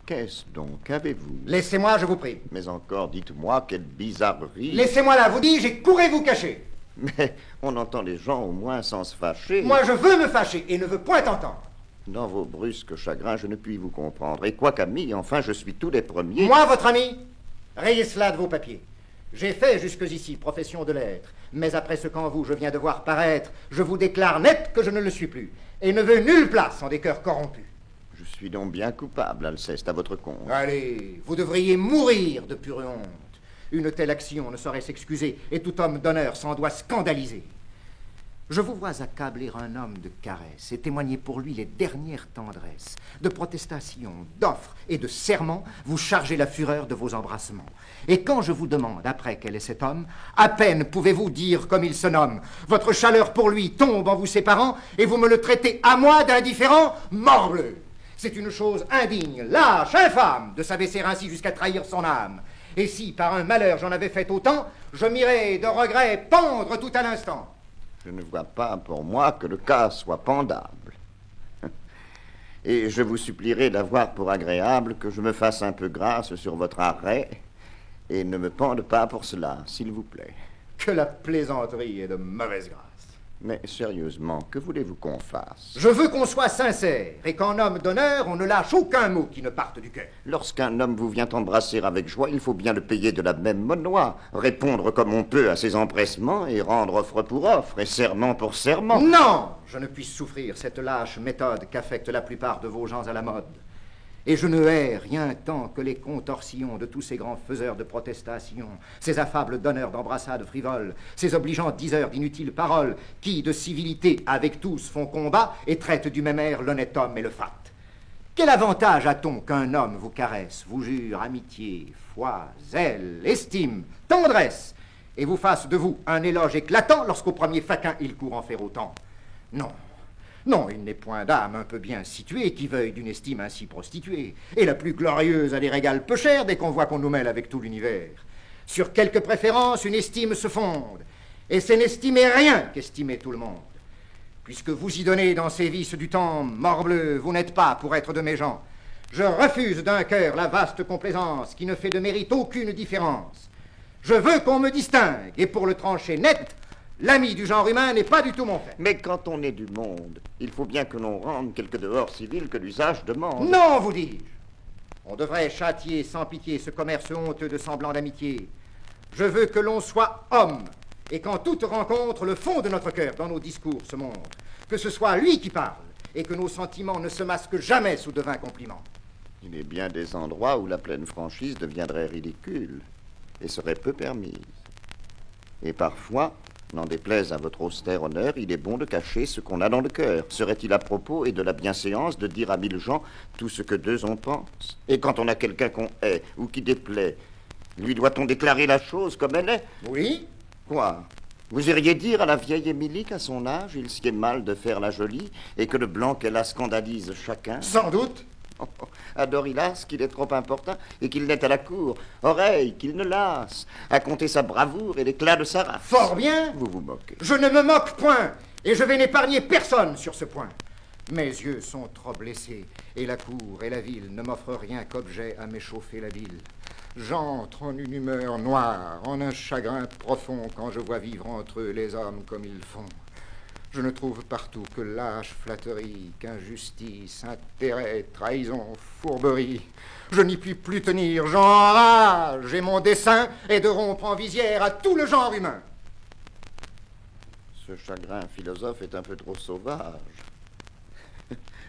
Qu'est-ce donc? Qu'avez-vous? Laissez-moi, je vous prie. Mais encore, dites-moi, quelle bizarrerie. Laissez-moi là, vous dis, j'ai courez vous cacher. Mais on entend les gens au moins sans se fâcher. Moi, je veux me fâcher et ne veux point entendre. Dans vos brusques chagrins, je ne puis vous comprendre. Et quoi qu'ami, enfin, je suis tous les premiers. Moi, votre ami, rayez cela de vos papiers. J'ai fait jusqu'ici profession de l'être, mais après ce qu'en vous je viens de voir paraître, je vous déclare net que je ne le suis plus, et ne veux nulle place en des cœurs corrompus. Je suis donc bien coupable, Alceste, à votre compte. Allez, vous devriez mourir de pure honte. Une telle action ne saurait s'excuser, et tout homme d'honneur s'en doit scandaliser. Je vous vois accabler un homme de caresses et témoigner pour lui les dernières tendresses, de protestations, d'offres et de serments, vous chargez la fureur de vos embrassements. Et quand je vous demande après quel est cet homme, à peine pouvez-vous dire comme il se nomme. Votre chaleur pour lui tombe en vous séparant, et vous me le traitez à moi d'indifférent, morbleu. C'est une chose indigne, lâche, infâme, de s'abaisser ainsi jusqu'à trahir son âme. Et si par un malheur j'en avais fait autant, je m'irais de regret pendre tout à l'instant. Je ne vois pas pour moi que le cas soit pendable. Et je vous supplierai d'avoir pour agréable que je me fasse un peu grâce sur votre arrêt et ne me pende pas pour cela, s'il vous plaît. Que la plaisanterie est de mauvaise grâce. Mais sérieusement, que voulez-vous qu'on fasse? Je veux qu'on soit sincère et qu'en homme d'honneur, on ne lâche aucun mot qui ne parte du cœur. Lorsqu'un homme vous vient embrasser avec joie, il faut bien le payer de la même monnoie, répondre comme on peut à ses empressements et rendre offre pour offre et serment pour serment. Non, je ne puis souffrir cette lâche méthode qu'affectent la plupart de vos gens à la mode. Et je ne hais rien tant que les contorsions de tous ces grands faiseurs de protestations, ces affables donneurs d'embrassades frivoles, ces obligeants diseurs d'inutiles paroles, qui, de civilité avec tous, font combat et traitent du même air l'honnête homme et le fat. Quel avantage a-t-on qu'un homme vous caresse, vous jure amitié, foi, zèle, estime, tendresse, et vous fasse de vous un éloge éclatant lorsqu'au premier faquin il court en faire autant? Non. Non, il n'est point d'âme un peu bien située qui veuille d'une estime ainsi prostituée. Et la plus glorieuse a des régals peu chers dès qu'on voit qu'on nous mêle avec tout l'univers. Sur quelques préférences, une estime se fonde. Et c'est n'estimer rien qu'estimer tout le monde. Puisque vous y donnez dans ces vices du temps, morbleu, vous n'êtes pas pour être de mes gens. Je refuse d'un cœur la vaste complaisance qui ne fait de mérite aucune différence. Je veux qu'on me distingue, et pour le trancher net, l'ami du genre humain n'est pas du tout mon fait. Mais quand on est du monde, il faut bien que l'on rende quelques dehors civils que l'usage demande. Non, vous dis-je. On devrait châtier sans pitié ce commerce honteux de semblant d'amitié. Je veux que l'on soit homme, et qu'en toute rencontre, le fond de notre cœur dans nos discours se montre. Que ce soit lui qui parle, et que nos sentiments ne se masquent jamais sous de vains compliments. Il est bien des endroits où la pleine franchise deviendrait ridicule, et serait peu permise. Et parfois, n'en déplaise à votre austère honneur, il est bon de cacher ce qu'on a dans le cœur. Serait-il à propos et de la bienséance de dire à 1000 gens tout ce que d'eux on pense? Et quand on a quelqu'un qu'on hait ou qui déplaît, lui doit-on déclarer la chose comme elle est? Oui? Quoi? Vous iriez dire à la vieille Émilie qu'à son âge, il sied mal de faire la jolie et que le blanc qu'elle a scandalise chacun? Sans doute. À Dorilas qu'il est trop important et qu'il n'est à la cour. Oreille, qu'il ne lasse, à compter sa bravoure et l'éclat de sa race. Fort bien. Vous vous moquez. Je ne me moque point, et je vais n'épargner personne sur ce point. Mes yeux sont trop blessés, et la cour et la ville ne m'offrent rien qu'objet à m'échauffer la bile. J'entre en une humeur noire, en un chagrin profond, quand je vois vivre entre eux les hommes comme ils font. Je ne trouve partout que lâche flatterie, qu'injustice, intérêt, trahison, fourberie. Je n'y puis plus tenir, j'enrage, et mon dessein est de rompre en visière à tout le genre humain. Ce chagrin philosophe est un peu trop sauvage.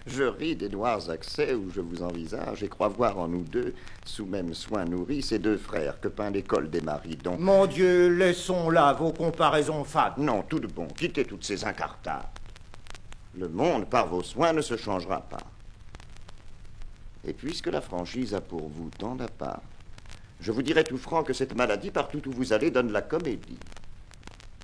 Je ris des noirs accès où je vous envisage et crois voir en nous deux, sous même soin nourris, ces deux frères que peint l'école des maris, dont... Mon Dieu, laissons là vos comparaisons fades. Non, tout de bon, quittez toutes ces incartades. Le monde, par vos soins, ne se changera pas. Et puisque la franchise a pour vous tant d'appât, je vous dirai tout franc que cette maladie, partout où vous allez, donne la comédie.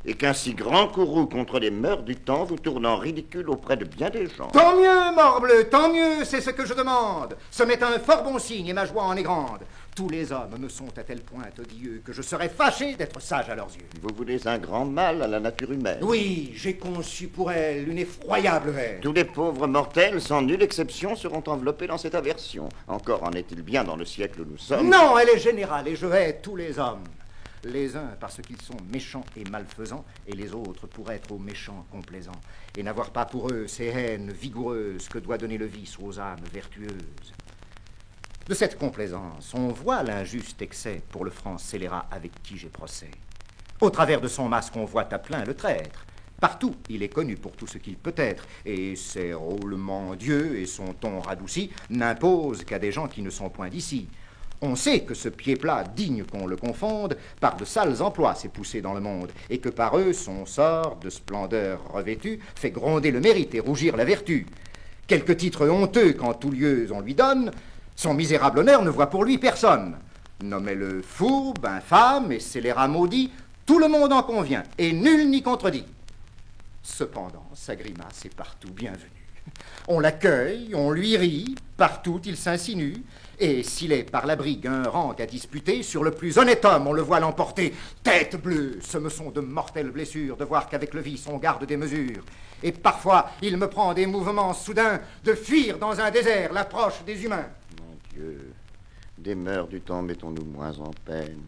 et qu'un si grand courroux contre les mœurs du temps vous tourne en ridicule auprès de bien des gens. Tant mieux, morbleu, tant mieux, c'est ce que je demande. Ce m'est un fort bon signe et ma joie en est grande. Tous les hommes me sont à tel point odieux que je serais fâché d'être sage à leurs yeux. Vous voulez un grand mal à la nature humaine. Oui, j'ai conçu pour elle une effroyable haine. Tous les pauvres mortels, sans nulle exception, seront enveloppés dans cette aversion. Encore en est-il bien dans le siècle où nous sommes. Non, elle est générale et je hais tous les hommes. Les uns parce qu'ils sont méchants et malfaisants, et les autres pour être aux méchants complaisants, et n'avoir pas pour eux ces haines vigoureuses que doit donner le vice aux âmes vertueuses. De cette complaisance, on voit l'injuste excès pour le franc scélérat avec qui j'ai procès. Au travers de son masque, on voit à plein le traître. Partout, il est connu pour tout ce qu'il peut être, et ses roulements d'yeux et son ton radouci n'imposent qu'à des gens qui ne sont point d'ici. On sait que ce pied plat, digne qu'on le confonde, par de sales emplois s'est poussé dans le monde, et que par eux, son sort, de splendeur revêtu, fait gronder le mérite et rougir la vertu. Quelques titres honteux qu'en tout lieu on lui donne, son misérable honneur ne voit pour lui personne. Nommez-le fourbe, infâme et scélérat maudit, tout le monde en convient, et nul n'y contredit. Cependant, sa grimace est partout bienvenue. On l'accueille, on lui rit, partout il s'insinue, et s'il est par la brigue un rang à disputer, sur le plus honnête homme on le voit l'emporter. Tête bleue, ce me sont de mortelles blessures de voir qu'avec le vice on garde des mesures. Et parfois il me prend des mouvements soudains de fuir dans un désert l'approche des humains. Mon Dieu, des mœurs du temps mettons-nous moins en peine.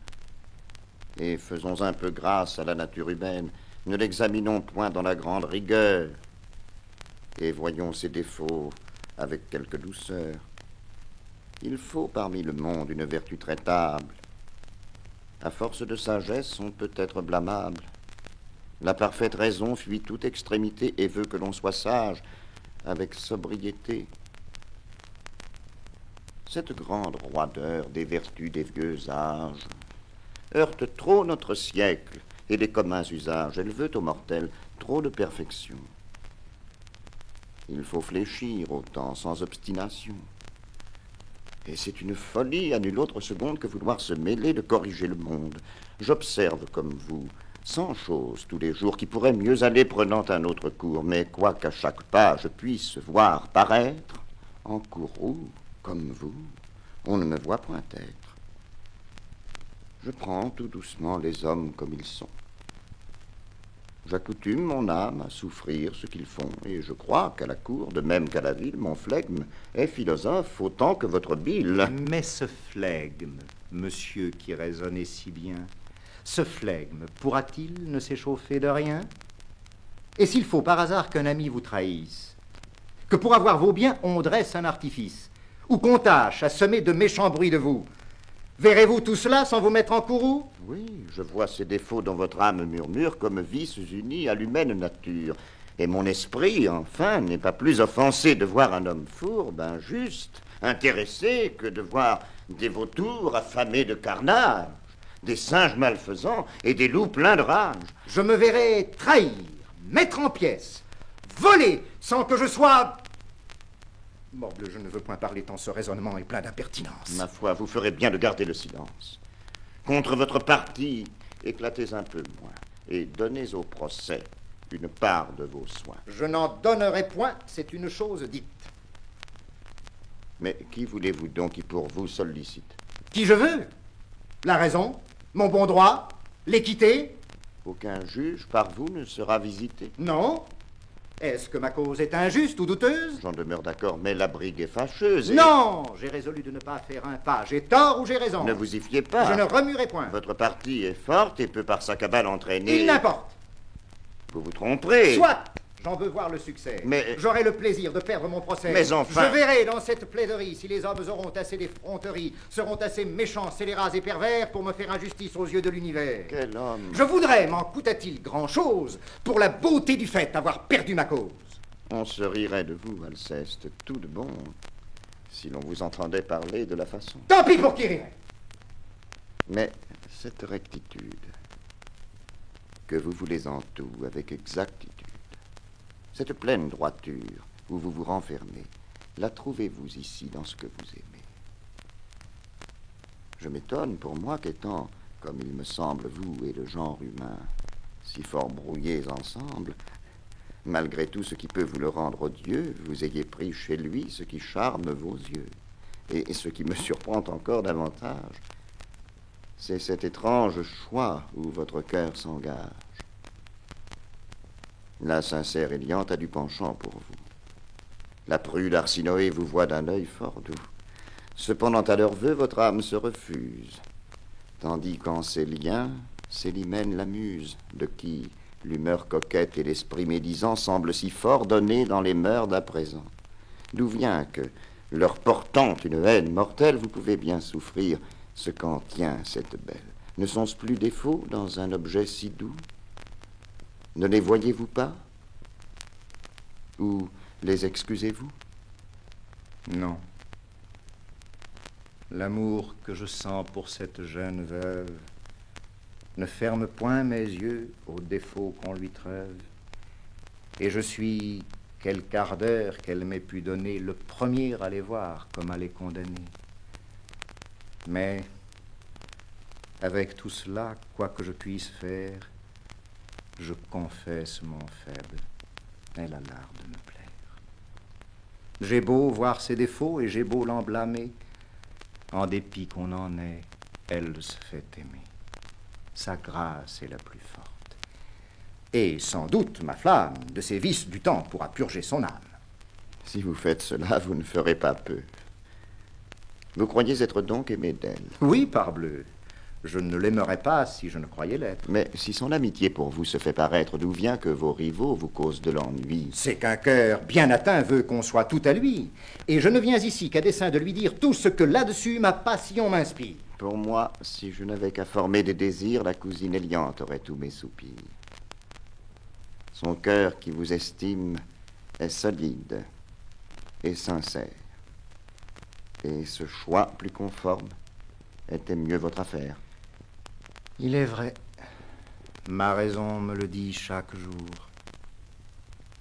Et faisons un peu grâce à la nature humaine. Ne l'examinons point dans la grande rigueur. Et voyons ses défauts avec quelque douceur. Il faut parmi le monde une vertu traitable. À force de sagesse, on peut être blâmable. La parfaite raison fuit toute extrémité et veut que l'on soit sage avec sobriété. Cette grande roideur des vertus des vieux âges heurte trop notre siècle et les communs usages. Elle veut aux mortels trop de perfection. Il faut fléchir au temps sans obstination. Et c'est une folie à nulle autre seconde que vouloir se mêler de corriger le monde. J'observe comme vous 100 choses tous les jours qui pourraient mieux aller prenant un autre cours, mais quoiqu'à chaque pas je puisse voir paraître, en courroux, comme vous, on ne me voit point être. Je prends tout doucement les hommes comme ils sont. J'accoutume mon âme à souffrir ce qu'ils font, et je crois qu'à la cour, de même qu'à la ville, mon flegme est philosophe autant que votre bile. Mais ce flegme, monsieur qui raisonnez si bien, ce flegme pourra-t-il ne s'échauffer de rien? Et s'il faut par hasard qu'un ami vous trahisse, que pour avoir vos biens on dresse un artifice, ou qu'on tâche à semer de méchants bruits de vous, verrez-vous tout cela sans vous mettre en courroux? Oui, je vois ces défauts dont votre âme murmure comme vices unis à l'humaine nature. Et mon esprit, enfin, n'est pas plus offensé de voir un homme fourbe, injuste, intéressé, que de voir des vautours affamés de carnage, des singes malfaisants et des loups pleins de rage. Je me verrai trahir, mettre en pièces, voler, sans que je sois... Morbleu, je ne veux point parler tant ce raisonnement est plein d'impertinence. Ma foi, vous ferez bien de garder le silence. Contre votre parti, éclatez un peu moins et donnez au procès une part de vos soins. Je n'en donnerai point, c'est une chose dite. Mais qui voulez-vous donc qui pour vous sollicite? Qui je veux? La raison, mon bon droit, l'équité? Aucun juge par vous ne sera visité? Non. Est-ce que ma cause est injuste ou douteuse? J'en demeure d'accord, mais la brigue est fâcheuse et... Non, j'ai résolu de ne pas faire un pas. J'ai tort ou j'ai raison? Ne vous y fiez pas. Je ne remuerai point. Votre partie est forte et peut par sa cabale entraîner... Il n'importe. Vous vous tromperez. Soit. J'en veux voir le succès. Mais... J'aurai le plaisir de perdre mon procès. Mais enfin... Je verrai dans cette plaidoirie si les hommes auront assez d'effronterie, seront assez méchants, scélérats et pervers pour me faire injustice aux yeux de l'univers. Quel homme! Je voudrais, m'en coûta-t-il grand-chose, pour la beauté du fait, avoir perdu ma cause. On se rirait de vous, Alceste, tout de bon, si l'on vous entendait parler de la façon. Tant pis pour qui rirait. Mais cette rectitude, que vous voulez en tout avec exactitude, cette pleine droiture où vous vous renfermez, la trouvez-vous ici dans ce que vous aimez? Je m'étonne pour moi qu'étant, comme il me semble, vous et le genre humain, si fort brouillés ensemble, malgré tout ce qui peut vous le rendre odieux, vous ayez pris chez lui ce qui charme vos yeux. Et ce qui me surprend encore davantage, c'est cet étrange choix où votre cœur s'engage. La sincère Eliante a du penchant pour vous. La prude Arsinoé vous voit d'un œil fort doux. Cependant, à leurs vœux, votre âme se refuse, tandis qu'en ses liens, Célimène l'amuse, de qui l'humeur coquette et l'esprit médisant semblent si fort donnés dans les mœurs d'à présent. D'où vient que, leur portant une haine mortelle, vous pouvez bien souffrir ce qu'en tient cette belle. Ne sont-ce plus défauts dans un objet si doux? Ne les voyez-vous pas? Ou les excusez-vous? Non. L'amour que je sens pour cette jeune veuve ne ferme point mes yeux aux défauts qu'on lui treuve, et je suis, quelque ardeur qu'elle m'ait pu donner, le premier à les voir comme à les condamner. Mais, avec tout cela, quoi que je puisse faire, je confesse mon faible. Elle a l'art de me plaire. J'ai beau voir ses défauts et j'ai beau l'en blâmer, en dépit qu'on en ait, elle se fait aimer. Sa grâce est la plus forte. Et sans doute, ma flamme, de ses vices du temps pourra purger son âme. Si vous faites cela, vous ne ferez pas peu. Vous croyez être donc aimé d'elle? Oui, parbleu. Je ne l'aimerais pas si je ne croyais l'être. Mais si son amitié pour vous se fait paraître, d'où vient que vos rivaux vous causent de l'ennui? C'est qu'un cœur bien atteint veut qu'on soit tout à lui. Et je ne viens ici qu'à dessein de lui dire tout ce que là-dessus ma passion m'inspire. Pour moi, si je n'avais qu'à former des désirs, la cousine Eliante aurait tous mes soupirs. Son cœur qui vous estime est solide et sincère. Et ce choix plus conforme était mieux votre affaire. Il est vrai. Ma raison me le dit chaque jour.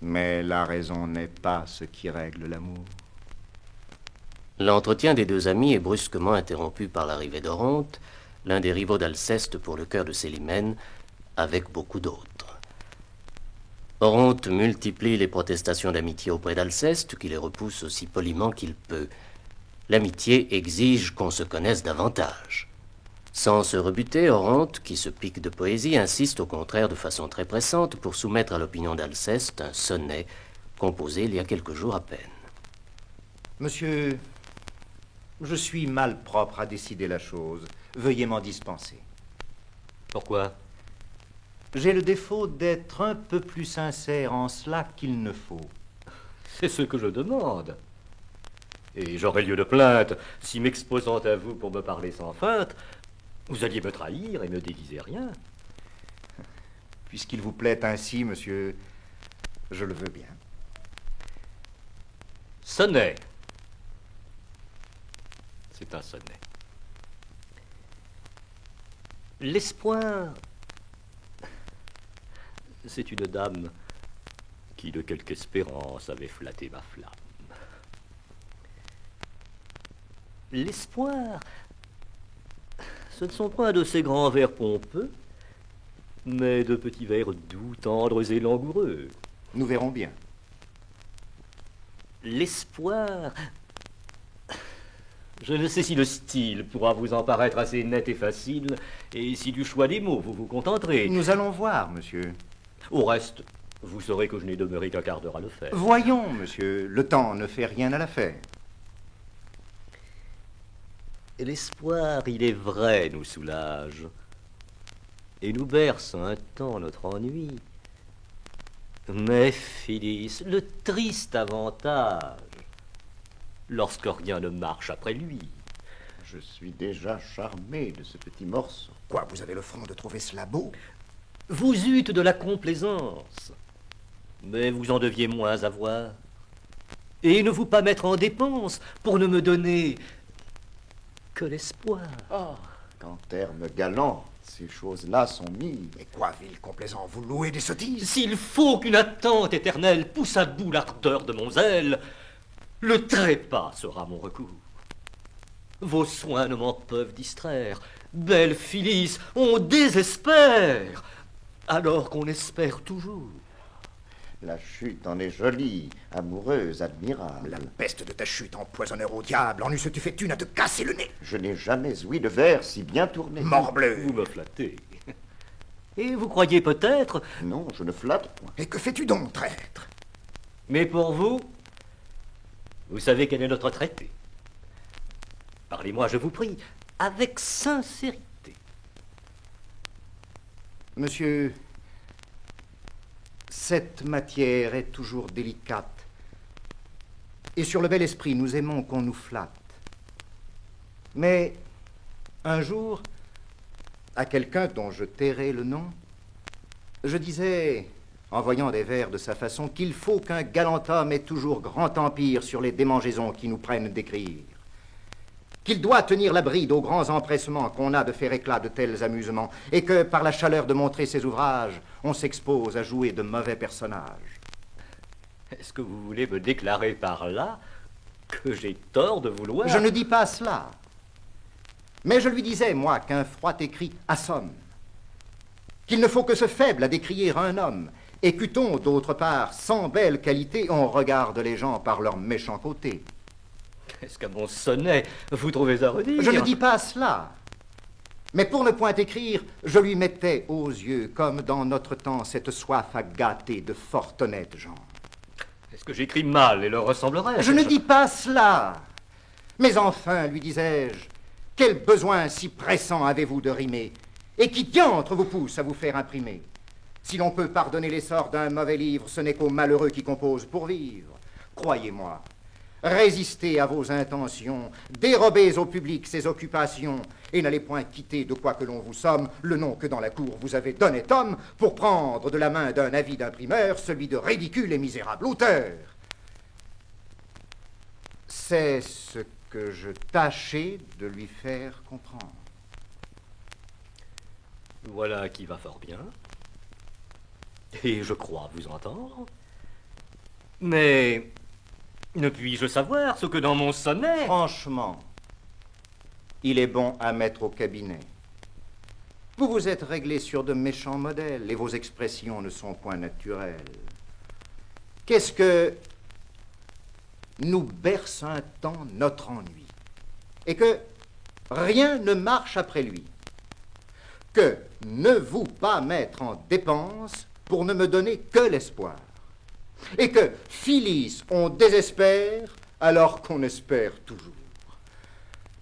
Mais la raison n'est pas ce qui règle l'amour. L'entretien des deux amis est brusquement interrompu par l'arrivée d'Oronte, l'un des rivaux d'Alceste pour le cœur de Célimène, avec beaucoup d'autres. Oronte multiplie les protestations d'amitié auprès d'Alceste, qui les repousse aussi poliment qu'il peut. L'amitié exige qu'on se connaisse davantage. Sans se rebuter, Oronte, qui se pique de poésie, insiste au contraire de façon très pressante pour soumettre à l'opinion d'Alceste un sonnet composé il y a quelques jours à peine. Monsieur, je suis mal propre à décider la chose. Veuillez m'en dispenser. Pourquoi? J'ai le défaut d'être un peu plus sincère en cela qu'il ne faut. C'est ce que je demande. Et j'aurais lieu de plainte si, m'exposant à vous pour me parler sans feinte, vous alliez me trahir et ne déguiser rien. Puisqu'il vous plaît ainsi, monsieur, je le veux bien. Sonnet. C'est un sonnet. L'espoir, c'est une dame qui, de quelque espérance, avait flatté ma flamme. L'espoir, ce ne sont point de ces grands vers pompeux, mais de petits vers doux, tendres et langoureux. Nous verrons bien. L'espoir, je ne sais si le style pourra vous en paraître assez net et facile, et si du choix des mots vous vous contenterez. Nous allons voir, monsieur. Au reste, vous saurez que je n'ai demeuré qu'un quart d'heure à le faire. Voyons, monsieur, le temps ne fait rien à l'affaire. L'espoir, il est vrai, nous soulage, et nous berce un temps notre ennui. Mais, Phyllis, le triste avantage, lorsque rien ne marche après lui. Je suis déjà charmé de ce petit morceau. Quoi, vous avez le front de trouver cela beau? Vous eûtes de la complaisance, mais vous en deviez moins avoir. Et ne vous pas mettre en dépense pour ne me donner que l'espoir. Ah, qu'en termes galants, ces choses-là sont mises. Mais quoi, vil complaisant, vous louez des sottises? S'il faut qu'une attente éternelle pousse à bout l'ardeur de mon zèle, le trépas sera mon recours. Vos soins ne m'en peuvent distraire. Belle Phyllis, on désespère. Alors qu'on espère toujours. La chute en est jolie, amoureuse, admirable. La peste de ta chute, empoisonneur au diable, en eussent-tu fait une à te casser le nez. Je n'ai jamais ouï de vers si bien tourné. Morbleu. Vous me flattez. Et vous croyez peut-être... Non, je ne flatte point. Et que fais-tu donc, traître? Mais pour vous, vous savez quel est notre traité. Parlez-moi, je vous prie, avec sincérité. Monsieur, cette matière est toujours délicate. Et sur le bel esprit, nous aimons qu'on nous flatte. Mais un jour, à quelqu'un dont je tairai le nom, je disais, en voyant des vers de sa façon, qu'il faut qu'un galant homme ait toujours grand empire sur les démangeaisons qui nous prennent d'écrire, qu'il doit tenir la bride aux grands empressements qu'on a de faire éclat de tels amusements, et que, par la chaleur de montrer ses ouvrages, on s'expose à jouer de mauvais personnages. Est-ce que vous voulez me déclarer par là que j'ai tort de vouloir... Je ne dis pas cela. Mais je lui disais, moi, qu'un froid écrit assomme, qu'il ne faut que ce faible à décrier un homme, et qu'eût-on, d'autre part, sans belle qualité, on regarde les gens par leur méchant côté. Est-ce qu'à mon sonnet, vous trouvez à redire? Je ne dis pas cela. Mais pour ne point écrire, je lui mettais aux yeux, comme dans notre temps, cette soif à gâter de fort honnêtes gens. Est-ce que j'écris mal et leur ressemblerais? Je ne dis pas cela. Mais enfin, lui disais-je, quel besoin si pressant avez-vous de rimer? Et qui diantre vous pousse à vous faire imprimer? Si l'on peut pardonner l'essor d'un mauvais livre, ce n'est qu'aux malheureux qui composent pour vivre. Croyez-moi, résistez à vos intentions, dérobez au public ses occupations, et n'allez point quitter de quoi que l'on vous somme le nom que dans la cour vous avez d'honnête homme, pour prendre de la main d'un avide imprimeur celui de ridicule et misérable auteur. C'est ce que je tâchais de lui faire comprendre. Voilà qui va fort bien. Et je crois vous entendre. Mais ne puis-je savoir ce que dans mon sonnet... Franchement, il est bon à mettre au cabinet. Vous vous êtes réglé sur de méchants modèles et vos expressions ne sont point naturelles. Qu'est-ce que nous berce un temps notre ennui et que rien ne marche après lui? Que ne vous pas mettre en dépense pour ne me donner que l'espoir. Et que, Phyllis, on désespère alors qu'on espère toujours.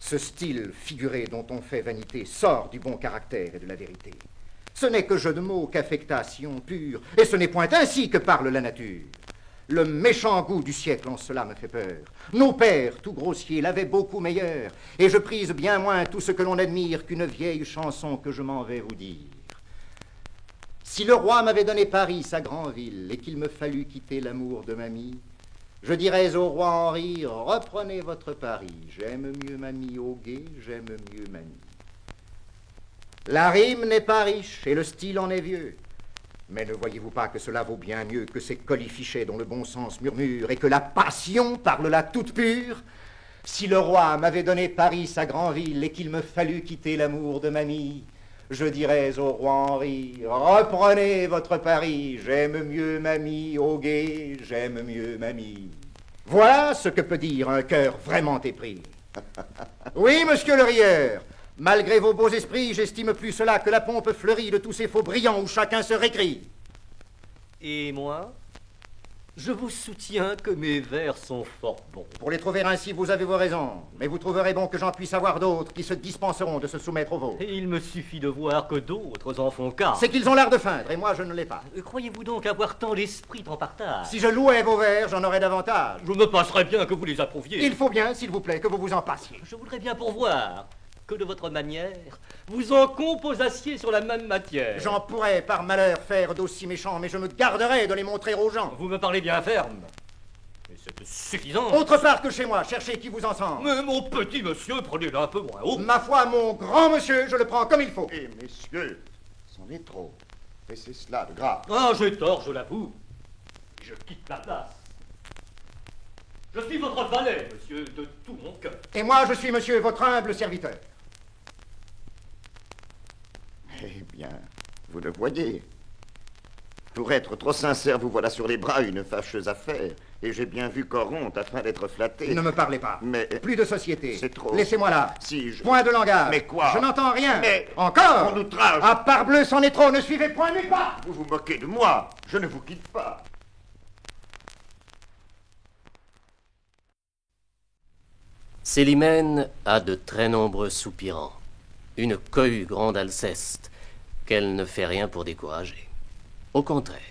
Ce style figuré dont on fait vanité sort du bon caractère et de la vérité. Ce n'est que jeu de mots qu'affectation pure, et ce n'est point ainsi que parle la nature. Le méchant goût du siècle en cela me fait peur. Nos pères, tout grossiers, l'avaient beaucoup meilleur, et je prise bien moins tout ce que l'on admire qu'une vieille chanson que je m'en vais vous dire. Si le roi m'avait donné Paris, sa grande ville, et qu'il me fallut quitter l'amour de mamie, je dirais au roi Henri, reprenez votre Paris, j'aime mieux mamie au guet, j'aime mieux mamie. La rime n'est pas riche, et le style en est vieux. Mais ne voyez-vous pas que cela vaut bien mieux que ces colifichets dont le bon sens murmure et que la passion parle là toute pure? Si le roi m'avait donné Paris, sa grande ville, et qu'il me fallut quitter l'amour de mamie, je dirais au roi Henri, reprenez votre Paris, j'aime mieux mamie au guet, j'aime mieux mamie. Voilà ce que peut dire un cœur vraiment épris. Oui, monsieur le rieur, malgré vos beaux esprits, j'estime plus cela que la pompe fleurie de tous ces faux brillants où chacun se récrie. Et moi, je vous soutiens que mes vers sont fort bons. Pour les trouver ainsi, vous avez vos raisons, mais vous trouverez bon que j'en puisse avoir d'autres qui se dispenseront de se soumettre aux vôtres. Et il me suffit de voir que d'autres en font cas. C'est qu'ils ont l'art de feindre, et moi je ne l'ai pas. Croyez-vous donc avoir tant l'esprit en partage? Si je louais vos vers, j'en aurais davantage. Je me passerais bien que vous les approuviez. Il faut bien, s'il vous plaît, que vous vous en passiez. Je voudrais bien pourvoir que de votre manière, vous en composassiez sur la même matière. J'en pourrais, par malheur, faire d'aussi méchants, mais je me garderais de les montrer aux gens. Vous me parlez bien ferme. Mais c'est suffisant. Autre part que chez moi, cherchez qui vous ensemble. Mais mon petit monsieur, prenez-le un peu moins haut. Ma foi, mon grand monsieur, je le prends comme il faut. Eh, messieurs, c'en est trop. Et c'est cela de grave. Ah, j'ai tort, je l'avoue. Je quitte la place. Je suis votre valet, monsieur, de tout mon cœur. Et moi, je suis monsieur, votre humble serviteur. Eh bien, vous le voyez, Pour être trop sincère, vous voilà sur les bras une fâcheuse affaire. Et j'ai bien vu qu'Oronte, afin d'être flatté... Ne me parlez pas. Mais... Plus de société. C'est trop. Laissez-moi là. Si, je... Point de langage. Mais quoi? Je n'entends rien. Mais... Encore? On outrage. Ah, parbleu, c'en est trop. Ne suivez point nulle part. Vous vous moquez de moi. Je ne vous quitte pas. Célimène a de très nombreux soupirants, une cohue grande Alceste, qu'elle ne fait rien pour décourager. Au contraire,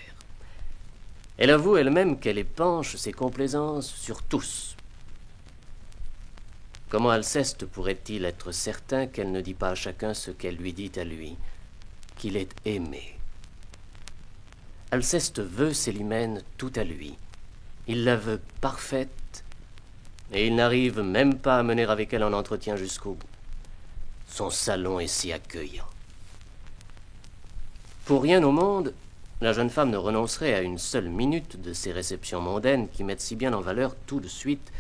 elle avoue elle-même qu'elle épanche ses complaisances sur tous. Comment Alceste pourrait-il être certain qu'elle ne dit pas à chacun ce qu'elle lui dit à lui, qu'il est aimé? Alceste veut Célimène tout à lui. Il la veut parfaite, et il n'arrive même pas à mener avec elle un entretien jusqu'au bout. Son salon est si accueillant. Pour rien au monde, la jeune femme ne renoncerait à une seule minute de ces réceptions mondaines qui mettent si bien en valeur tout de suite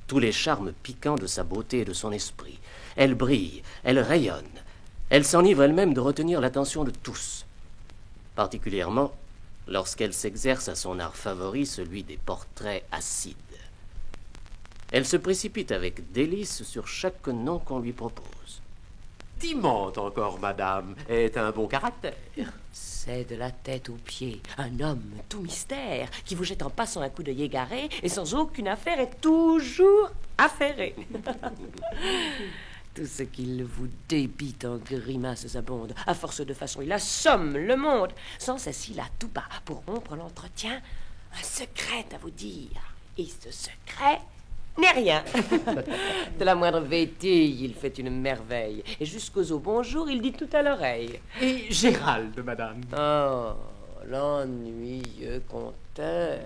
tous les charmes piquants de sa beauté et de son esprit. Elle brille, elle rayonne, elle s'enivre elle-même de retenir l'attention de tous, particulièrement lorsqu'elle s'exerce à son art favori, celui des portraits acides. Elle se précipite avec délice sur chaque nom qu'on lui propose. Timante encore, madame, est un bon caractère. C'est de la tête aux pieds, un homme tout mystère qui vous jette en passant un coup d'œil égaré et sans aucune affaire est toujours affairé. Tout ce qu'il vous débite en grimaces abonde. À force de façon, il assomme le monde. Sans cesse, il a tout bas pour rompre l'entretien un secret à vous dire. Et ce secret n'est rien. De la moindre vétille, il fait une merveille. Et jusqu'aux au bonjour, il dit tout à l'oreille. Et Gérald, madame. Oh, l'ennuyeux conteur.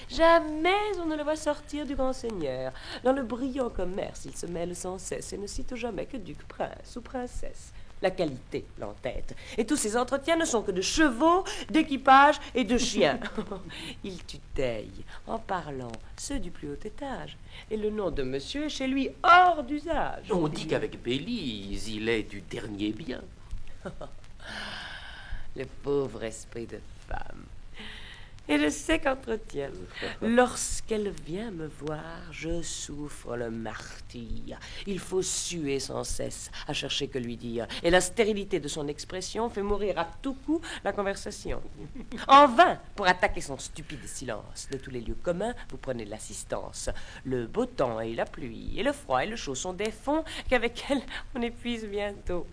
Jamais on ne le voit sortir du grand seigneur. Dans le brillant commerce, il se mêle sans cesse et ne cite jamais que duc, prince ou princesse. La qualité l'entête. Et tous ces entretiens ne sont que de chevaux, d'équipages et de chiens. Il tuteille, en parlant, ceux du plus haut étage. Et le nom de monsieur est chez lui hors d'usage. On dit qu'avec Bélise, il est du dernier bien. Le pauvre esprit de femme. Et je sais qu'entretien. Lorsqu'elle vient me voir, je souffre le martyre. Il faut suer sans cesse à chercher que lui dire. Et la stérilité de son expression fait mourir à tout coup la conversation. En vain, pour attaquer son stupide silence. De tous les lieux communs, vous prenez l'assistance. Le beau temps et la pluie, et le froid et le chaud sont des fonds qu'avec elle, on épuise bientôt.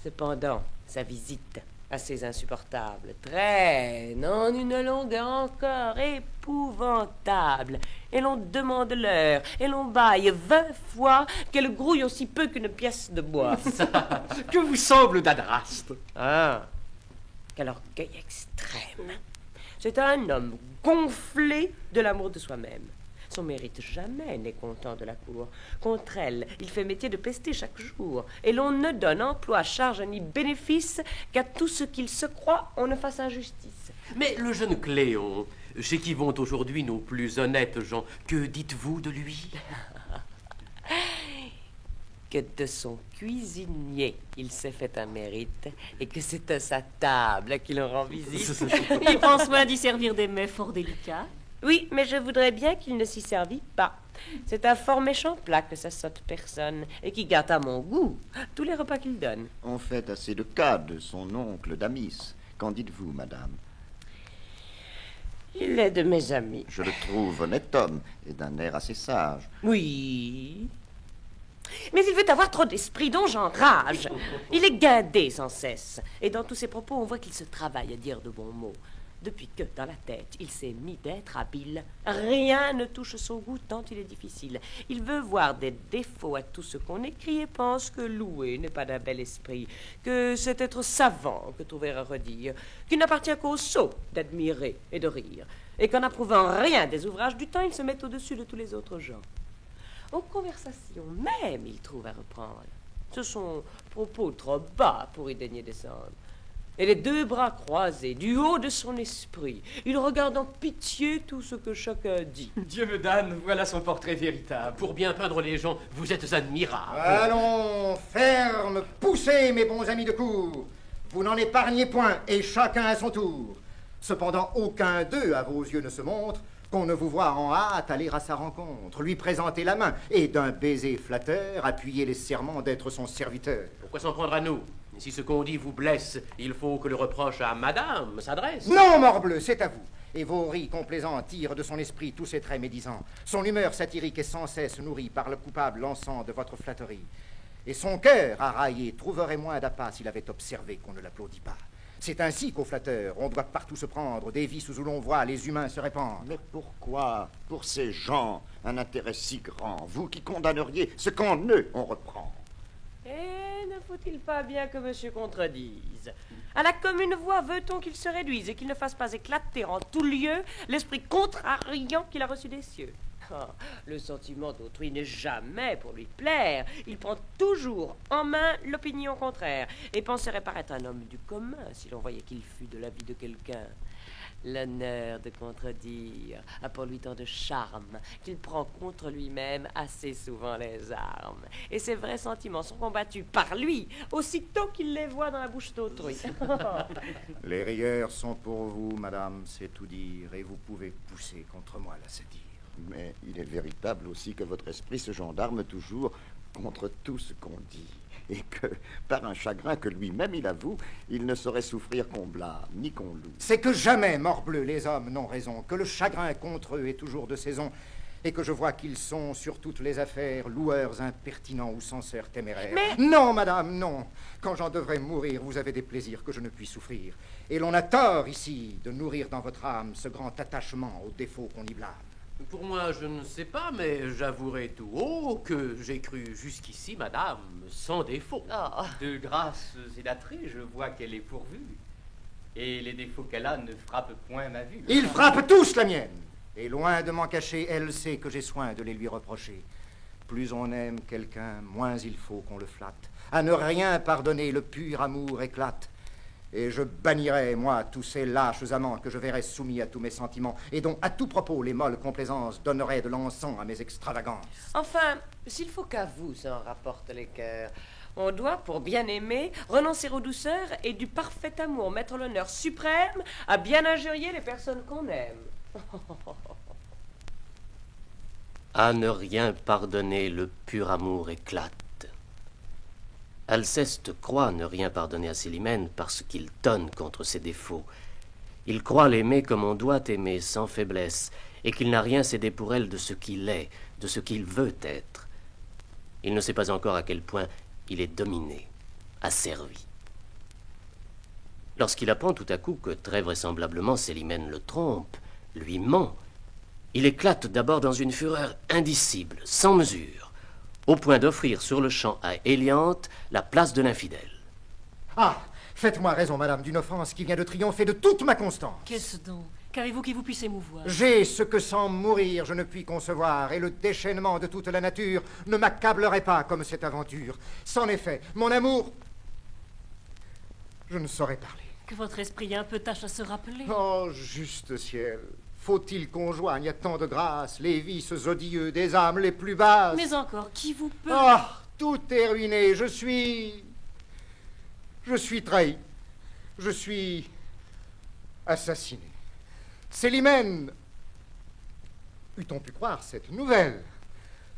Cependant, sa visite assez insupportable, traîne en une longueur encore épouvantable, et l'on demande l'heure, et l'on baille 20 fois qu'elle grouille aussi peu qu'une pièce de bois. Que vous semble d'Adraste? Ah, quel orgueil extrême. C'est un homme gonflé de l'amour de soi-même. Son mérite jamais n'est content de la cour. Contre elle, il fait métier de pester chaque jour. Et l'on ne donne emploi, charge ni bénéfice qu'à tout ce qu'il se croit, on ne fasse injustice. Mais le jeune Cléon, chez qui vont aujourd'hui nos plus honnêtes gens, que dites-vous de lui? Que de son cuisinier, il s'est fait un mérite, et que c'est à sa table qu'il en rend visite. Il pense moins d'y servir des mets fort délicats. Oui, mais je voudrais bien qu'il ne s'y servît pas. C'est un fort méchant plat que ça sotte personne, et qui gâte à mon goût tous les repas qu'il donne. On fait assez de cas de son oncle Damis. Qu'en dites-vous, madame? Il est de mes amis. Je le trouve honnête homme, et d'un air assez sage. Oui. Mais il veut avoir trop d'esprit dont j'enrage. Il est guindé sans cesse, et dans tous ses propos, on voit qu'il se travaille à dire de bons mots. Depuis que, dans la tête, il s'est mis d'être habile, rien ne touche son goût tant il est difficile. Il veut voir des défauts à tout ce qu'on écrit et pense que louer n'est pas d'un bel esprit, que c'est être savant que trouver à redire, qu'il n'appartient qu'aux sots d'admirer et de rire, et qu'en n'approuvant rien des ouvrages du temps, il se met au-dessus de tous les autres gens. Aux conversations même, il trouve à reprendre. Ce sont propos trop bas pour y daigner descendre. Et les deux bras croisés, du haut de son esprit, il regarde en pitié tout ce que chacun dit. Dieu me damne, voilà son portrait véritable. Pour bien peindre les gens, vous êtes admirable. Allons, ferme, poussez, mes bons amis de cour. Vous n'en épargnez point, et chacun à son tour. Cependant, aucun d'eux, à vos yeux, ne se montre, qu'on ne vous voit en hâte aller à sa rencontre, lui présenter la main, et d'un baiser flatteur, appuyer les serments d'être son serviteur. Pourquoi s'en prendre à nous? Si ce qu'on dit vous blesse, il faut que le reproche à madame s'adresse. Non, morbleu, c'est à vous. Et vos rires complaisants tirent de son esprit tous ses traits médisants. Son humeur satirique est sans cesse nourrie par le coupable encens de votre flatterie. Et son cœur, arraillé, trouverait moins d'appât s'il avait observé qu'on ne l'applaudit pas. C'est ainsi qu'aux flatteurs, on doit partout se prendre, des vices où l'on voit les humains se répandre. Mais pourquoi, pour ces gens, un intérêt si grand? Vous qui condamneriez ce qu'en eux on reprend. Et ne faut-il pas bien que monsieur contredise? À la commune voix, veut-on qu'il se réduise et qu'il ne fasse pas éclater en tout lieu l'esprit contrariant qu'il a reçu des cieux? Ah, le sentiment d'autrui n'est jamais pour lui plaire. Il prend toujours en main l'opinion contraire et penserait paraître un homme du commun si l'on voyait qu'il fût de l'avis de quelqu'un. L'honneur de contredire a pour lui tant de charme qu'il prend contre lui-même assez souvent les armes. Et ses vrais sentiments sont combattus par lui aussitôt qu'il les voit dans la bouche d'autrui. Les rieurs sont pour vous, madame, c'est tout dire, et vous pouvez pousser contre moi la satire. Mais il est véritable aussi que votre esprit se gendarme toujours contre tout ce qu'on dit, et que, par un chagrin que lui-même il avoue, il ne saurait souffrir qu'on blâme, ni qu'on loue. C'est que jamais, morbleu, les hommes n'ont raison, que le chagrin contre eux est toujours de saison, et que je vois qu'ils sont, sur toutes les affaires, loueurs impertinents ou censeurs téméraires. Mais... Non, madame, non. Quand j'en devrais mourir, vous avez des plaisirs que je ne puis souffrir. Et l'on a tort, ici, de nourrir dans votre âme ce grand attachement aux défauts qu'on y blâme. Pour moi, je ne sais pas, mais j'avouerai tout haut que j'ai cru jusqu'ici, madame, sans défaut. Oh. De grâce sénatrice, je vois qu'elle est pourvue. Et les défauts qu'elle a ne frappent point ma vue. Ils frappent tous la mienne. Et loin de m'en cacher, elle sait que j'ai soin de les lui reprocher. Plus on aime quelqu'un, moins il faut qu'on le flatte. À ne rien pardonner, le pur amour éclate. Et je bannirai, moi, tous ces lâches amants que je verrais soumis à tous mes sentiments et dont, à tout propos, les molles complaisances donneraient de l'encens à mes extravagances. Enfin, s'il faut qu'à vous s'en rapporte les cœurs, on doit, pour bien aimer, renoncer aux douceurs et du parfait amour, mettre l'honneur suprême à bien injurier les personnes qu'on aime. À ne rien pardonner, le pur amour éclate. Alceste croit ne rien pardonner à Célimène parce qu'il tonne contre ses défauts. Il croit l'aimer comme on doit aimer, sans faiblesse, et qu'il n'a rien cédé pour elle de ce qu'il est, de ce qu'il veut être. Il ne sait pas encore à quel point il est dominé, asservi. Lorsqu'il apprend tout à coup que très vraisemblablement Célimène le trompe, lui ment, il éclate d'abord dans une fureur indicible, sans mesure, au point d'offrir sur le champ à Éliante la place de l'infidèle. Ah, faites-moi raison, madame, d'une offense qui vient de triompher de toute ma constance. Qu'est-ce donc? Qu'avez-vous qui vous puisse émouvoir? J'ai ce que sans mourir je ne puis concevoir, et le déchaînement de toute la nature ne m'accablerait pas comme cette aventure. C'en est fait, mon amour, je ne saurais parler. Que votre esprit un peu tâche à se rappeler. Oh, juste ciel, faut-il qu'on joigne à tant de grâce les vices odieux des âmes les plus basses? Mais encore, qui vous peut? Ah, tout est ruiné, je suis trahi, je suis assassiné. Célimène, eût-on pu croire cette nouvelle?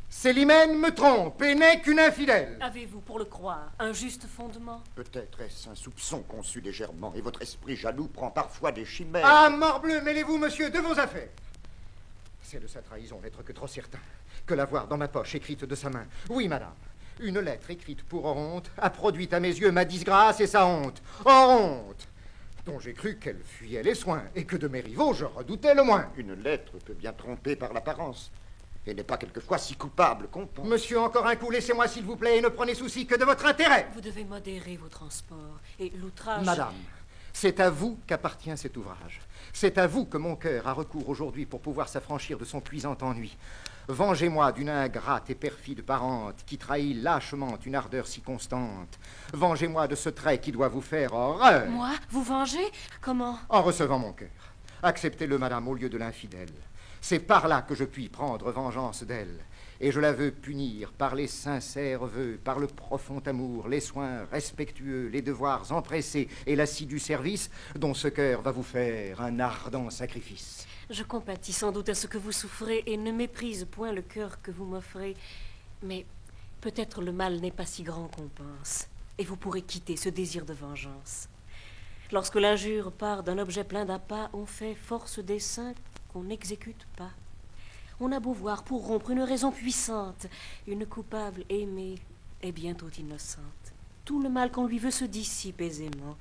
Célimène me trompe et n'est qu'une infidèle. Avez-vous, pour le croire, un juste fondement? Peut-être est-ce un soupçon conçu légèrement, et votre esprit jaloux prend parfois des chimères. Ah, morbleu, mêlez-vous, monsieur, de vos affaires. C'est de sa trahison n'être que trop certain que l'avoir dans ma poche écrite de sa main. Oui, madame, une lettre écrite pour Oronte a produit à mes yeux ma disgrâce et sa honte. Oronte, dont j'ai cru qu'elle fuyait les soins, et que de mes rivaux je redoutais le moins. Une lettre peut bien tromper par l'apparence, et n'est pas quelquefois si coupable qu'on pense. Monsieur, encore un coup, laissez-moi s'il vous plaît, et ne prenez souci que de votre intérêt. Vous devez modérer vos transports, et l'outrage... Madame, c'est à vous qu'appartient cet ouvrage. C'est à vous que mon cœur a recours aujourd'hui pour pouvoir s'affranchir de son cuisant ennui. Vengez-moi d'une ingrate et perfide parente qui trahit lâchement une ardeur si constante. Vengez-moi de ce trait qui doit vous faire horreur. Moi? Vous venger? Comment? En recevant mon cœur. Acceptez-le, madame, au lieu de l'infidèle. C'est par là que je puis prendre vengeance d'elle. Et je la veux punir par les sincères vœux, par le profond amour, les soins respectueux, les devoirs empressés et l'assidu service dont ce cœur va vous faire un ardent sacrifice. Je compatis sans doute à ce que vous souffrez et ne méprise point le cœur que vous m'offrez. Mais peut-être le mal n'est pas si grand qu'on pense, et vous pourrez quitter ce désir de vengeance. Lorsque l'injure part d'un objet plein d'appât, on fait force dessein qu'on n'exécute pas. On a beau voir pour rompre une raison puissante, une coupable aimée est bientôt innocente. Tout le mal qu'on lui veut se dissipe aisément.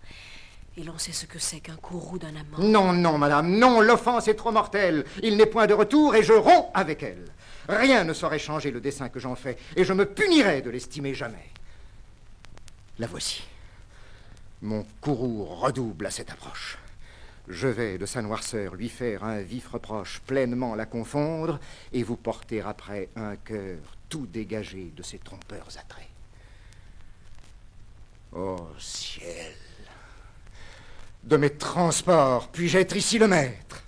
Et l'on sait ce que c'est qu'un courroux d'un amant. Non, non, madame, non, l'offense est trop mortelle. Il n'est point de retour et je romps avec elle. Rien ne saurait changer le dessein que j'en fais, et je me punirai de l'estimer jamais. La voici. Mon courroux redouble à cette approche. Je vais, de sa noirceur, lui faire un vif reproche, pleinement la confondre, et vous porter après un cœur tout dégagé de ses trompeurs attraits. Ô ciel! De mes transports, puis-je être ici le maître?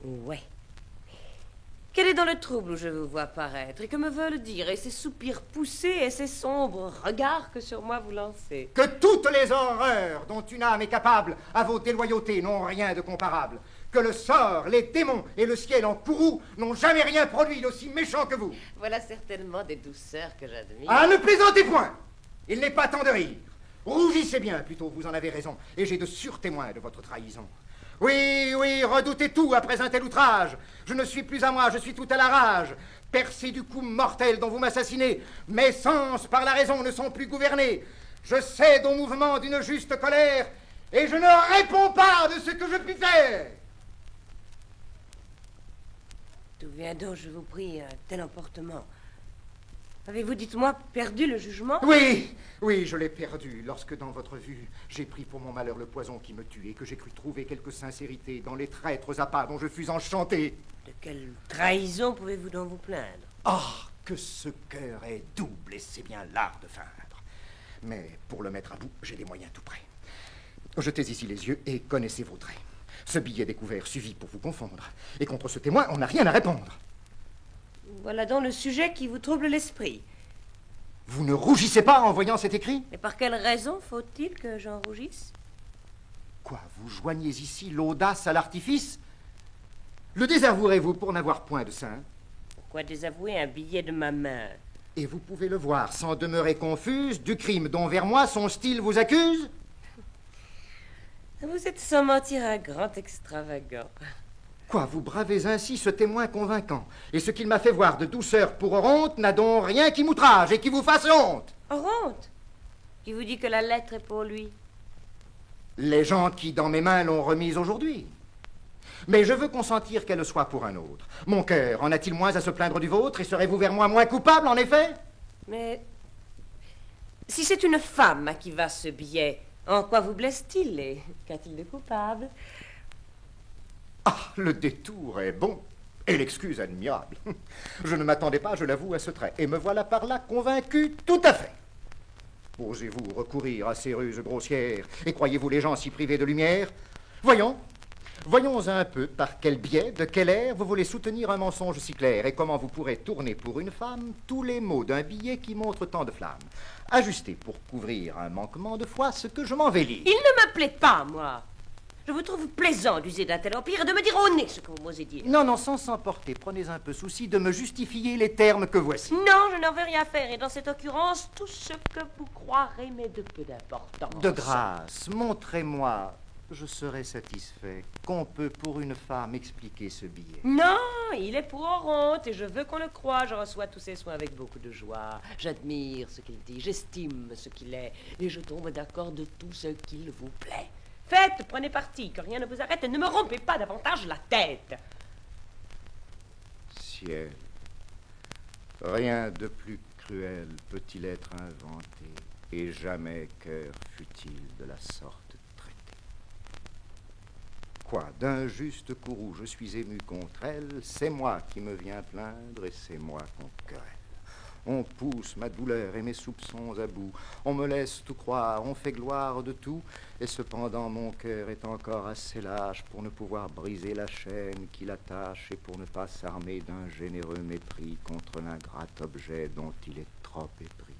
Ouais. Quel est dans le trouble où je vous vois paraître, et que me veulent dire, et ces soupirs poussés, et ces sombres regards que sur moi vous lancez? Que toutes les horreurs dont une âme est capable à vos déloyautés n'ont rien de comparable. Que le sort, les démons et le ciel en courroux n'ont jamais rien produit d'aussi méchant que vous. Voilà certainement des douceurs que j'admire. Ah, ne plaisantez point! Il n'est pas temps de rire. Rougissez bien, plutôt, vous en avez raison, et j'ai de sûrs témoins de votre trahison. Oui, oui, redoutez tout après un tel outrage. Je ne suis plus à moi, je suis tout à la rage. Percé du coup mortel dont vous m'assassinez, mes sens par la raison ne sont plus gouvernés. Je cède au mouvement d'une juste colère, et je ne réponds pas de ce que je puis faire. D'où vient donc, je vous prie, un tel emportement? Avez-vous, dites-moi, perdu le jugement? Oui, oui, je l'ai perdu lorsque dans votre vue, j'ai pris pour mon malheur le poison qui me tue et que j'ai cru trouver quelque sincérité dans les traîtres appâts dont je fus enchanté. De quelle trahison pouvez-vous donc vous plaindre? Ah, que ce cœur est double et c'est bien l'art de feindre. Mais pour le mettre à bout, j'ai des moyens tout prêts. Jetez ici les yeux et connaissez vos traits. Ce billet découvert suffit pour vous confondre. Et contre ce témoin, on n'a rien à répondre. Voilà donc le sujet qui vous trouble l'esprit. Vous ne rougissez pas en voyant cet écrit? Et par quelle raison faut-il que j'en rougisse? Quoi, vous joignez ici l'audace à l'artifice? Le désavouerez-vous pour n'avoir point de sein? Pourquoi désavouer un billet de ma main? Et vous pouvez le voir sans demeurer confuse du crime dont vers moi son style vous accuse? Vous êtes sans mentir un grand extravagant. Quoi, vous bravez ainsi ce témoin convaincant? Et ce qu'il m'a fait voir de douceur pour Oronte n'a donc rien qui m'outrage et qui vous fasse honte? Oronte, qui vous dit que la lettre est pour lui? Les gens qui, dans mes mains, l'ont remise aujourd'hui. Mais je veux consentir qu'elle soit pour un autre. Mon cœur en a-t-il moins à se plaindre du vôtre et serez-vous vers moi moins coupable, en effet? Mais si c'est une femme à qui va ce billet, en quoi vous blesse-t-il et qu'a-t-il de coupable? Ah, le détour est bon et l'excuse admirable. Je ne m'attendais pas, je l'avoue, à ce trait. Et me voilà par là convaincu tout à fait. Osez-vous recourir à ces ruses grossières et croyez-vous les gens si privés de lumière? Voyons un peu par quel biais, de quel air vous voulez soutenir un mensonge si clair et comment vous pourrez tourner pour une femme tous les mots d'un billet qui montre tant de flammes. Ajustez pour couvrir un manquement de foi ce que je m'envélis. Il ne me plaît pas, moi. Je vous trouve plaisant d'user d'un tel empire et de me dire au nez ce que vous m'osez dire. Non, non, sans s'emporter, prenez un peu souci de me justifier les termes que voici. Non, je n'en veux rien faire, et dans cette occurrence, tout ce que vous croirez m'est de peu d'importance. De grâce, montrez-moi, je serai satisfait, qu'on peut pour une femme expliquer ce billet. Non, il est pour Oronte, et je veux qu'on le croie. Je reçois tous ses soins avec beaucoup de joie. J'admire ce qu'il dit, j'estime ce qu'il est, et je tombe d'accord de tout ce qu'il vous plaît. Faites, prenez parti, que rien ne vous arrête, et ne me rompez pas davantage la tête. Ciel, rien de plus cruel peut-il être inventé, et jamais cœur fut-il de la sorte traité. Quoi, d'un juste courroux je suis ému contre elle, c'est moi qui me viens plaindre, et c'est moi qu'on querelle. On pousse ma douleur et mes soupçons à bout. On me laisse tout croire, on fait gloire de tout. Et cependant mon cœur est encore assez lâche pour ne pouvoir briser la chaîne qui l'attache et pour ne pas s'armer d'un généreux mépris contre l'ingrat objet dont il est trop épris.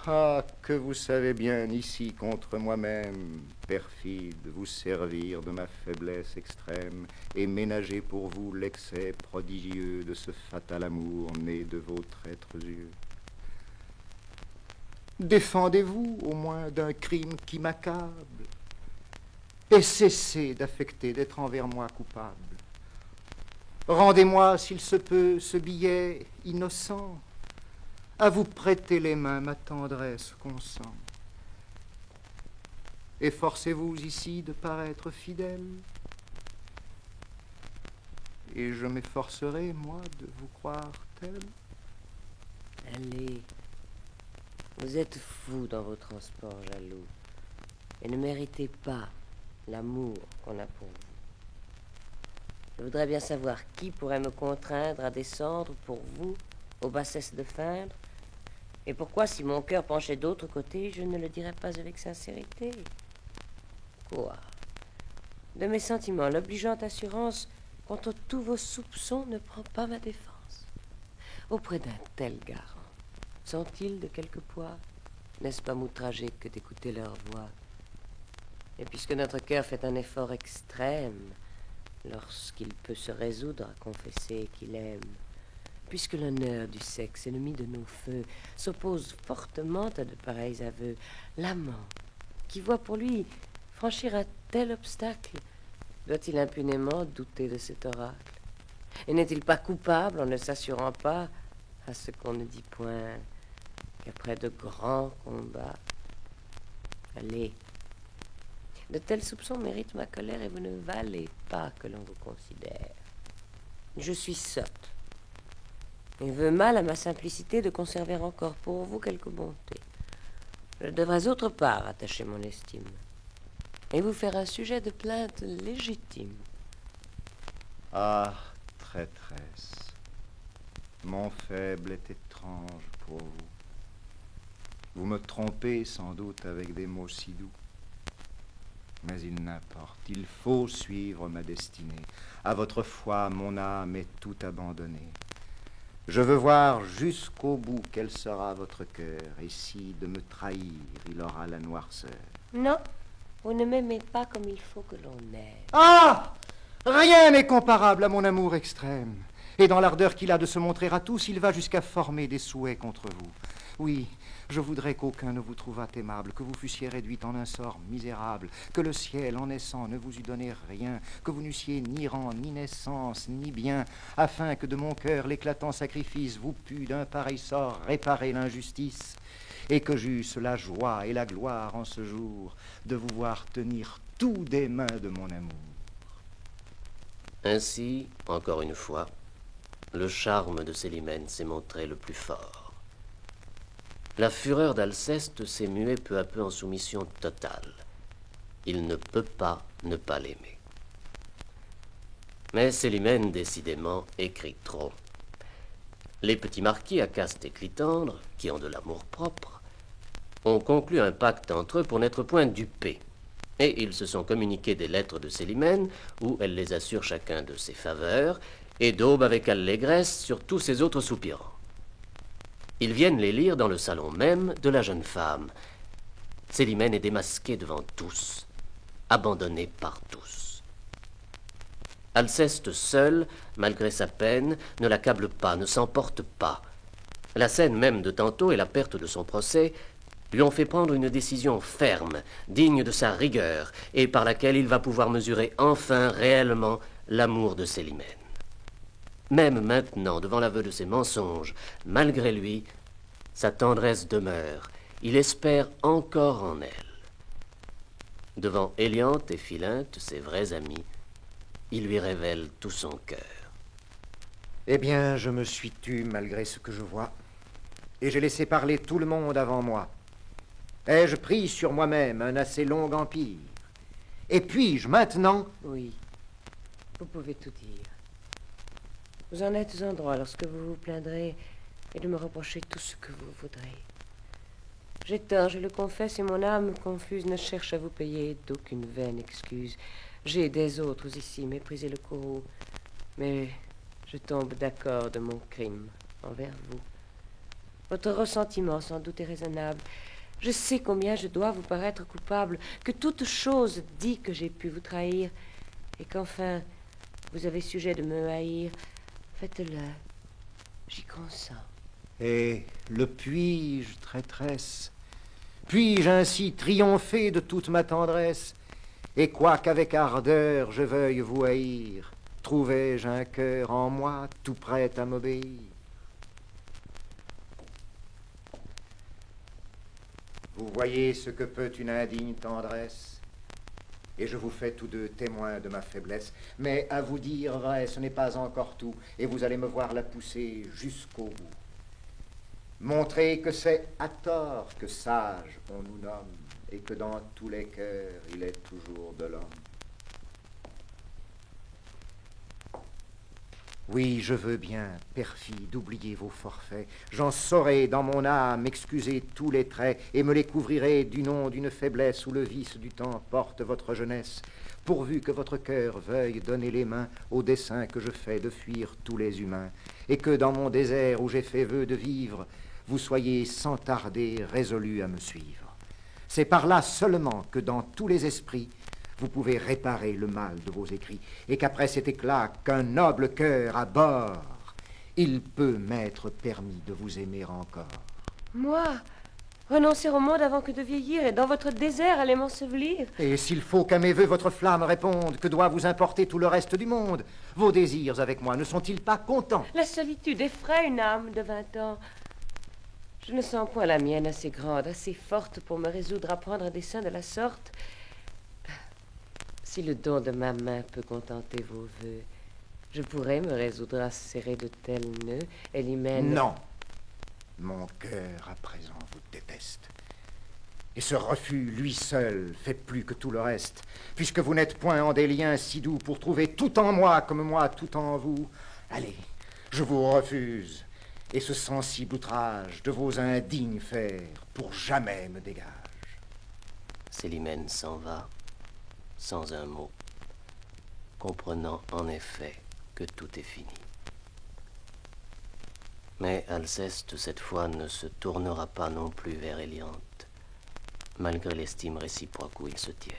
Ah, que vous savez bien ici contre moi-même, perfide, vous servir de ma faiblesse extrême et ménager pour vous l'excès prodigieux de ce fatal amour né de vos traîtres yeux. Défendez-vous au moins d'un crime qui m'accable et cessez d'affecter d'être envers moi coupable. Rendez-moi, s'il se peut, ce billet innocent. À vous prêter les mains, ma tendresse consent. Efforcez-vous ici de paraître fidèle, et je m'efforcerai, moi, de vous croire tel. Allez, vous êtes fou dans vos transports jaloux, et ne méritez pas l'amour qu'on a pour vous. Je voudrais bien savoir qui pourrait me contraindre à descendre pour vous aux bassesses de feindre, et pourquoi, si mon cœur penchait d'autre côté, je ne le dirais pas avec sincérité. Quoi? De mes sentiments, l'obligeante assurance contre tous vos soupçons ne prend pas ma défense. Auprès d'un tel garant, sont-ils de quelque poids? N'est-ce pas m'outrager que d'écouter leur voix? Et puisque notre cœur fait un effort extrême, lorsqu'il peut se résoudre à confesser qu'il aime, puisque l'honneur du sexe, ennemi de nos feux, s'oppose fortement à de pareils aveux, l'amant, qui voit pour lui franchir un tel obstacle, doit-il impunément douter de cet oracle? Et n'est-il pas coupable en ne s'assurant pas, à ce qu'on ne dit point, qu'après de grands combats... Allez, de tels soupçons méritent ma colère et vous ne valez pas que l'on vous considère. Je suis sotte, et veux mal à ma simplicité de conserver encore pour vous quelque bonté. Je devrais autre part attacher mon estime, et vous faire un sujet de plainte légitime. Ah, traîtresse, mon faible est étrange pour vous. Vous me trompez sans doute avec des mots si doux. Mais il n'importe, il faut suivre ma destinée. À votre foi, mon âme est tout abandonnée. Je veux voir jusqu'au bout quel sera votre cœur, et si de me trahir il aura la noirceur. Non, vous ne m'aimez pas comme il faut que l'on aime. Ah! Rien n'est comparable à mon amour extrême. Et dans l'ardeur qu'il a de se montrer à tous, il va jusqu'à former des souhaits contre vous. Oui, je voudrais qu'aucun ne vous trouvât aimable, que vous fussiez réduite en un sort misérable, que le ciel, en naissant, ne vous eût donné rien, que vous n'eussiez ni rang, ni naissance, ni bien, afin que de mon cœur l'éclatant sacrifice vous pût d'un pareil sort réparer l'injustice, et que j'eusse la joie et la gloire en ce jour de vous voir tenir tout des mains de mon amour. Ainsi, encore une fois, le charme de Célimène s'est montré le plus fort. La fureur d'Alceste s'est muée peu à peu en soumission totale. Il ne peut pas ne pas l'aimer. Mais Célimène, décidément, écrit trop. Les petits marquis, Acaste et Clitandre, qui ont de l'amour propre, ont conclu un pacte entre eux pour n'être point dupés. Et ils se sont communiqués des lettres de Célimène, où elle les assure chacun de ses faveurs, et daube avec allégresse sur tous ses autres soupirants. Ils viennent les lire dans le salon même de la jeune femme. Célimène est démasquée devant tous, abandonnée par tous. Alceste seul, malgré sa peine, ne l'accable pas, ne s'emporte pas. La scène même de tantôt et la perte de son procès lui ont fait prendre une décision ferme, digne de sa rigueur, et par laquelle il va pouvoir mesurer enfin réellement l'amour de Célimène. Même maintenant, devant l'aveu de ses mensonges, malgré lui, sa tendresse demeure. Il espère encore en elle. Devant Éliante et Philinte, ses vrais amis, il lui révèle tout son cœur. Eh bien, je me suis tu malgré ce que je vois, et j'ai laissé parler tout le monde avant moi. Ai-je pris sur moi-même un assez long empire? Et puis-je maintenant... Oui, vous pouvez tout dire. Vous en êtes en droit lorsque vous vous plaindrez et de me reprocher tout ce que vous voudrez. J'ai tort, je le confesse, et mon âme confuse ne cherche à vous payer d'aucune vaine excuse. J'ai des autres ici méprisé le courroux, mais je tombe d'accord de mon crime envers vous. Votre ressentiment sans doute est raisonnable. Je sais combien je dois vous paraître coupable, que toute chose dit que j'ai pu vous trahir, et qu'enfin vous avez sujet de me haïr. Faites-le, j'y consens. Et le puis-je, traîtresse? Puis-je ainsi triompher de toute ma tendresse? Et quoiqu'avec ardeur je veuille vous haïr, trouvais-je un cœur en moi tout prêt à m'obéir? Vous voyez ce que peut une indigne tendresse, et je vous fais tous deux témoins de ma faiblesse. Mais à vous dire vrai, ce n'est pas encore tout, et vous allez me voir la pousser jusqu'au bout. Montrer que c'est à tort que sage on nous nomme, et que dans tous les cœurs il est toujours de l'homme. Oui, je veux bien, perfide, oublier vos forfaits. J'en saurai dans mon âme excuser tous les traits, et me les couvrirai du nom d'une faiblesse où le vice du temps porte votre jeunesse, pourvu que votre cœur veuille donner les mains au dessein que je fais de fuir tous les humains, et que dans mon désert où j'ai fait vœu de vivre, vous soyez sans tarder résolus à me suivre. C'est par là seulement que dans tous les esprits, vous pouvez réparer le mal de vos écrits, et qu'après cet éclat qu'un noble cœur abhorre, il peut m'être permis de vous aimer encore. Moi, renoncer au monde avant que de vieillir, et dans votre désert aller m'ensevelir? Et s'il faut qu'à mes vœux votre flamme réponde, que doit vous importer tout le reste du monde? Vos désirs avec moi ne sont-ils pas contents? La solitude effraie une âme de 20 ans. Je ne sens point la mienne assez grande, assez forte pour me résoudre à prendre un dessein de la sorte. Si le don de ma main peut contenter vos vœux, je pourrais me résoudre à serrer de tels nœuds, Elimène. Non. Mon cœur à présent vous déteste. Et ce refus, lui seul, fait plus que tout le reste, puisque vous n'êtes point en des liens si doux pour trouver tout en moi comme moi tout en vous. Allez, je vous refuse, et ce sensible outrage de vos indignes fers pour jamais me dégage. Célimène s'en va, sans un mot, comprenant en effet que tout est fini. Mais Alceste, cette fois, ne se tournera pas non plus vers Éliante, malgré l'estime réciproque où ils se tiennent.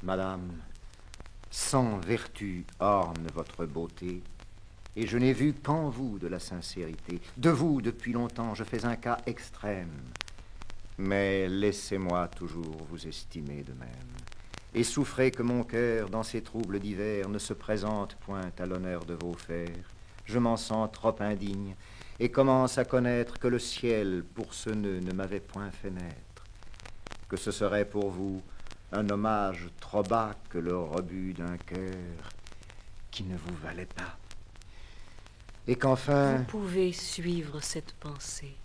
Madame, sans vertu orne votre beauté, et je n'ai vu qu'en vous de la sincérité. De vous, depuis longtemps, je fais un cas extrême. Mais laissez-moi toujours vous estimer de même, et souffrez que mon cœur, dans ces troubles divers, ne se présente point à l'honneur de vos fers. Je m'en sens trop indigne, et commence à connaître que le ciel, pour ce nœud, ne m'avait point fait naître, que ce serait pour vous un hommage trop bas que le rebut d'un cœur qui ne vous valait pas. Et qu'enfin... Vous pouvez suivre cette pensée.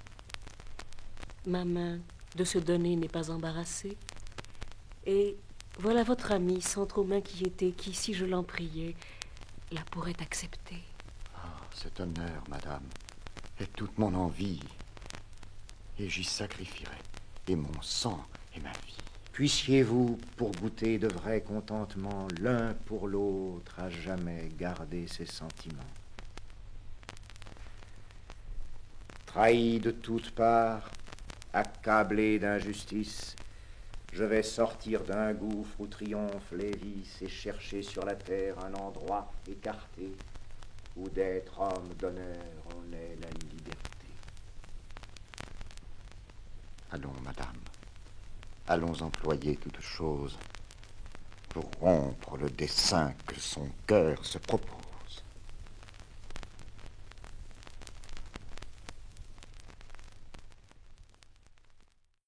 Ma main de se donner n'est pas embarrassée. Et voilà votre ami, sans trop m'inquiéter, qui, si je l'en priais, la pourrait accepter. Ah, cet honneur, madame, est toute mon envie. Et j'y sacrifierai, et mon sang et ma vie. Puissiez-vous, pour goûter de vrai contentement, l'un pour l'autre, à jamais garder ses sentiments. Trahi de toutes parts, accablé d'injustice, je vais sortir d'un gouffre où triomphent les vices et chercher sur la terre un endroit écarté où d'être homme d'honneur en est la liberté. Allons, madame, allons employer toute chose pour rompre le dessein que son cœur se propose.